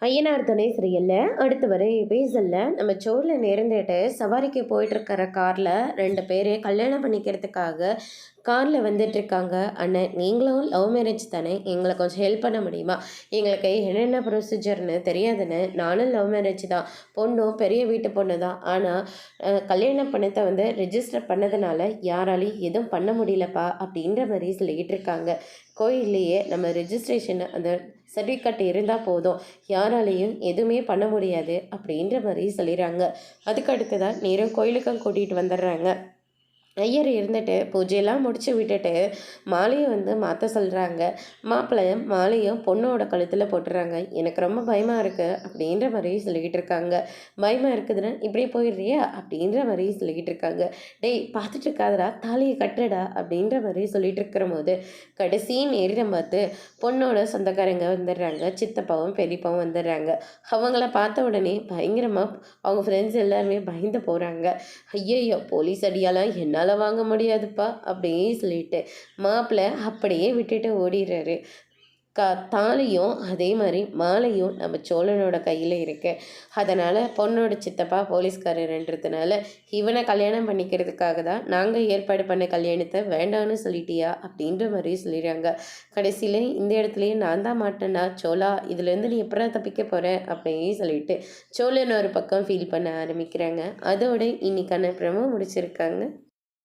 ஐயனார் துணை சரியில்ல. அடுத்து வர எபிசோட்ல நம்ம சோழில் நேர்ந்துட்டு சவாரிக்கு போயிட்டு இருக்கிற கார்ல 2 பேர் கல்யாணம் பண்ணிக்கிறதுக்காக கார்ல வந்துட்டு இருக்காங்க. அண்ணன், நீங்களும் லவ் மேரேஜ் தானே, எங்களை கொஞ்சம் ஹெல்ப் பண்ண முடியுமா? எங்களுக்கு என்னென்ன ப்ரொசீஜர்னு தெரியாதுன்னு. நானும் லவ் மேரேஜ் தான், பொண்ணும் பெரிய வீட்டு பொண்ணு தான். ஆனால் கல்யாண பணத்தை ரிஜிஸ்டர் பண்ணதுனால யாராலையும் எதுவும் பண்ண முடியலப்பா அப்படின்ற மாதிரி சொல்லிக்கிட்டு இருக்காங்க. கோயில்லையே நம்ம ரிஜிஸ்ட்ரேஷன் அந்த சர்டிஃபிகேட் இருந்தால் போதும், யாராலையும் எதுவுமே பண்ண முடியாது அப்படின்ற மாதிரி சொல்லிடுறாங்க. அதுக்கு அடுத்ததான் நேரம் கோயிலுக்கும் கூட்டிகிட்டு வந்துடுறாங்க. ஐயர் இருந்துட்டு பூஜையெல்லாம் முடிச்சு விட்டுட்டு மாலையை மாற்ற சொல்கிறாங்க. மாப்பிள்ளையும் மாலையும் பொண்ணோட கழுத்தில் போட்டுறாங்க. எனக்கு ரொம்ப பயமாக இருக்குது அப்படின்ற மாதிரி சொல்லிக்கிட்டு இருக்காங்க. பயமாக இருக்குதுன்னு இப்படியே போயிடுறியா அப்படின்ற மாதிரி சொல்லிக்கிட்டு இருக்காங்க. டேய், பார்த்துட்டு இருக்காதடா, தாலியை கட்டுடா அப்படின்ற மாதிரி சொல்லிட்டு இருக்கிற போது கடைசி நேரம் பார்த்து பொண்ணோட சொந்தக்காரங்க வந்துடுறாங்க. சித்தப்பாவும் பெரியப்பாவும் வந்துடுறாங்க. அவங்கள பார்த்த உடனே பயங்கரமாக அவங்க ஃப்ரெண்ட்ஸ் எல்லாருமே பயந்து போகிறாங்க. ஐயையோ, போலீஸ் அடியாலாம் என்ன வாங்க முடியாதுப்பா அப்படியே சொல்லிட்டு மாப்பிள்ளை அப்படியே விட்டுட்டு ஓடிடுறாரு. தாலியும் அதே மாதிரி மாலையும் நம்ம சோழனோட கையில் இருக்கு. அதனால் பொண்ணோட சித்தப்பா போலீஸ்காரர்ன்றதுனால இவனை கல்யாணம் பண்ணிக்கிறதுக்காக தான் நாங்கள் ஏற்பாடு பண்ண கல்யாணத்தை வேண்டான்னு சொல்லிட்டியா அப்படின்ற மாதிரி சொல்லிடுறாங்க. கடைசியில் இந்த இடத்துலையே நான் தான் மாட்டேன்னா, சோழா இதுலேருந்து நீ எப்படா தப்பிக்க போகிற அப்படின்னு சொல்லிட்டு சோழன் ஒரு பக்கம் ஃபீல் பண்ண ஆரம்பிக்கிறாங்க. அதோட இன்னைக்கான ப்ரோமோ முடிச்சிருக்காங்க.